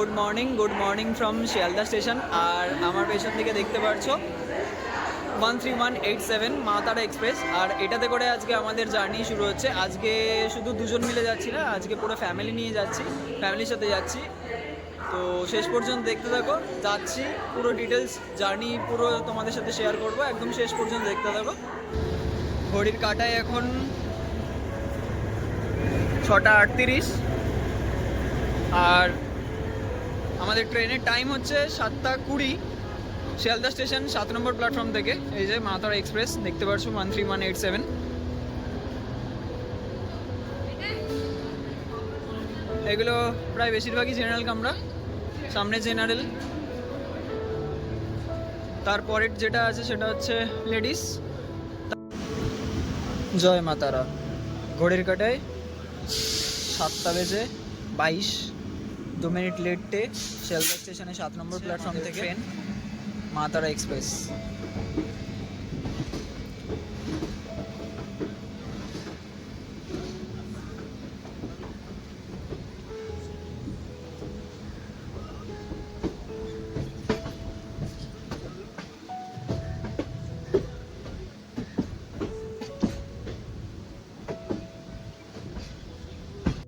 Good morning from Sealdah station. আর আমার পেছন দিকে দেখতে পাচ্ছ 13187 মা তারা এক্সপ্রেস। আর এটাতে করে আজকে আমাদের জার্নি শুরু হচ্ছে। আজকে শুধু দুজন মিলে যাচ্ছি না, আজকে পুরো ফ্যামিলি নিয়ে যাচ্ছি, ফ্যামিলির সাথে যাচ্ছি। তো শেষ পর্যন্ত দেখতে থাকো, যাচ্ছি পুরো ডিটেলস জার্নি পুরো তোমাদের সাথে শেয়ার করবো, একদম শেষ পর্যন্ত দেখতে থাকো। ঘড়ির কাঁটায় এখন 6:38 আর আমাদের ট্রেনের টাইম হচ্ছে 7:20। শিয়ালদা স্টেশন 7 নম্বর প্ল্যাটফর্ম থেকে এই যে মা তারা এক্সপ্রেস দেখতে পাচ্ছ 13187। এগুলো প্রায় বেশিরভাগই জেনারেল কামরা, সামনে জেনারেল, তারপরে যেটা আছে সেটা হচ্ছে লেডিস। জয় মা তারা। ঘড়ির কাঁটায় 7:22, 2 মিনিট লেটে শিয়ালদা স্টেশনে 7 নম্বর প্ল্যাটফর্ম থেকে ট্রেন মা তারা এক্সপ্রেস।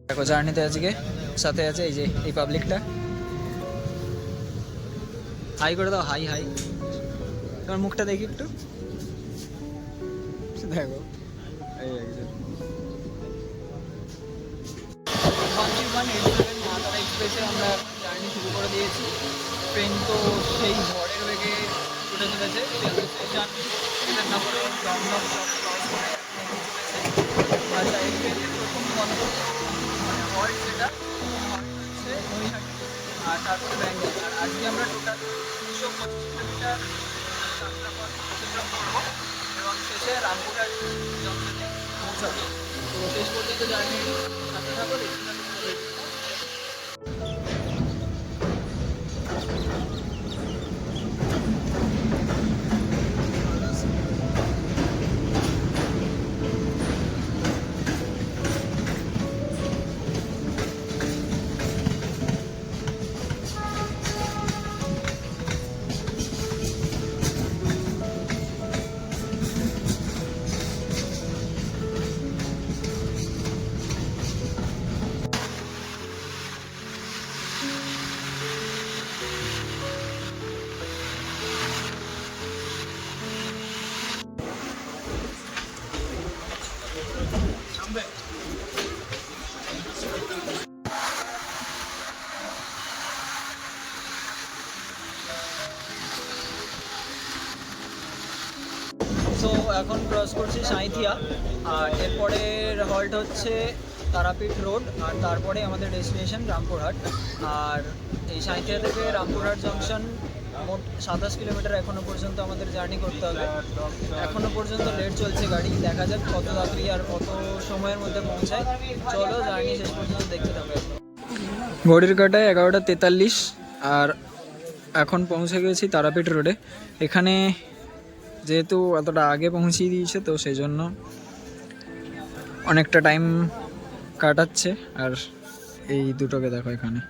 দেখো জার্নিতে আজকে সাথে আছে এই যে এই পাবলিকটা। হাই করে দাও, হাই হাই। তোমার মুখটা দেখি একটু, দেখো এই একজন। 13187 মা তারা এক্সপ্রেসে আমরা জার্নি শুরু করে দিয়েছি। ট্রেন তো সেই ঝড়ের বেগে উঠে চলেছে। শিয়ালদা স্টেশন বিধাননগরে দমদম সব ক্রস করে চলেছে। আর এই ট্রেনের প্রথম গন্তব্য মানে হল্ট যেটা হচ্ছে নৈহাটি আর তারপরে ব্যাঙ্গালোর। আর আজকে আমরা টোটাল 325 কিলোমিটার যাত্রাপথ অতিক্রম করবো এবং শেষে রামপুরহাট জংশনে পৌঁছাবো। তো শেষ পর্যন্ত জার্নি সাথে থাকো, দেখতে থাকো। তো এখন ক্রস করছি সাঁইথিয়া আর এরপরের হল্ট হচ্ছে তারাপীঠ রোড আর তারপরে আমাদের ডেস্টিনেশন রামপুরহাট। আর এই সাঁইথিয়া থেকে রামপুরহাট জংশন মোট 27 কিলোমিটার এখনও পর্যন্ত আমাদের জার্নি করতে হবে। এখনও পর্যন্ত লেট চলছে গাড়ি, দেখা যাক কত তাড়াতাড়ি আর কত সময়ের মধ্যে পৌঁছায়। চলো জার্নি শেষ পর্যন্ত দেখতে থাকবে। ঘড়ির কাঁটায় 11:43 আর এখন পৌঁছে গেছি তারাপীঠ রোডে। এখানে যেহেতু এতটা আগে পৌঁছিয়ে দিয়েছে তো সেই জন্য অনেকটা টাইম কাটাচ্ছে। আর এই দুটোকে দেখো এখানে।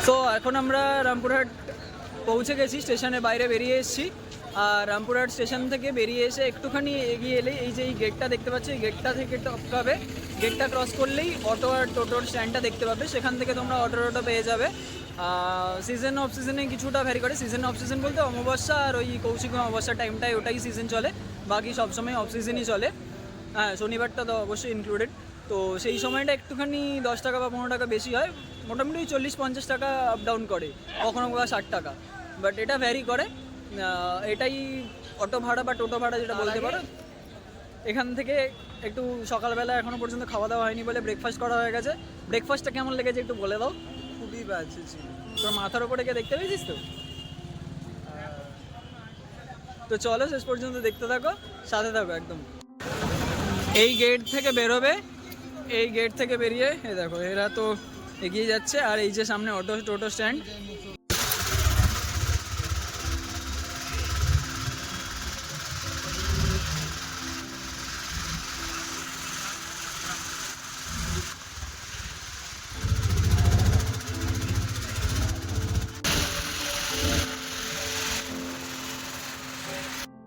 তো এখন আমরা রামপুরহাট পৌঁছে গেছি, স্টেশনের বাইরে বেরিয়ে এসেছি। আর রামপুরহাট স্টেশন থেকে বেরিয়ে এসে একটুখানি এগিয়ে এলেই এই যে এই গেটটা দেখতে পাচ্ছি, এই গেটটা থেকে টপকাবে। গেটটা ক্রস করলেই অটো আর টোটোর স্ট্যান্ডটা দেখতে পাবে, সেখান থেকে তোমরা অটো পেয়ে যাবে। সিজন অফ সিজনে কিছুটা ভ্যারি করে। সিজন অফ সিজন বলতে অমাবস্যা আর ওই কৌশিক অমাবস্যার টাইমটাই ওটাই সিজন চলে, বাকি সবসময় অফ সিজনই চলে। হ্যাঁ, শনিবারটা তো অবশ্যই ইনক্লুডেড। তো সেই সময়টা একটুখানি 10 টাকা বা 15 টাকা বেশি হয়, মোটামুটি 40-50 টাকা আপ ডাউন করে, কখনো বা 60 টাকা, বাট এটা ভ্যারি করে। এটাই অটো ভাড়া বা টোটো ভাড়া যেটা বলতে পারো। এখান থেকে একটু সকালবেলা এখনও পর্যন্ত খাওয়া দাওয়া হয়নি বলে ব্রেকফাস্ট করা হয়ে গেছে। ব্রেকফাস্টটা কেমন লেগেছে একটু বলে দাও। খুবই বাজে ছিল। তোর মাথার ওপরে গিয়ে দেখতে পেয়েছিস তো? তো চলো শেষ পর্যন্ত দেখতে থাকো, সাথে থাকো একদম। এই গেট থেকে বেরোবে, এই গেট থেকে বেরিয়ে এই দেখো এরা তো এগিয়ে যাচ্ছে। আর এই যে সামনে অটো টোটো স্ট্যান্ড,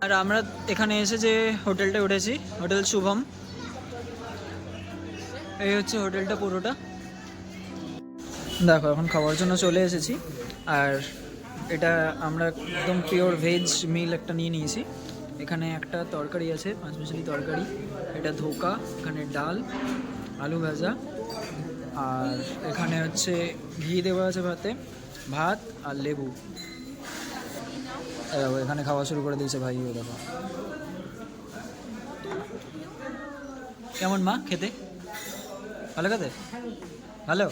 আর আমরা এখানে এসে যে হোটেলটা উঠেছি, হোটেল শুভম, এই হচ্ছে হোটেলটা পুরোটা। দেখো এখন খাওয়ার জন্য চলে এসেছি, আর এটা আমরা একদম পিওর ভেজ মিল একটা নিয়ে নিয়েছি। এখানে একটা তরকারি আছে, 5 মিশালি তরকারি, এটা ধোকা, এখানে ডাল, আলু ভাজা, আর এখানে হচ্ছে ঘি দেওয়া আছে ভাতে, ভাত আর লেবু। দেখো এখানে খাওয়া শুরু করে দিয়েছে ভাই, ও দেখো কেমন মা খেতে, ভালো খেতে, ভালো।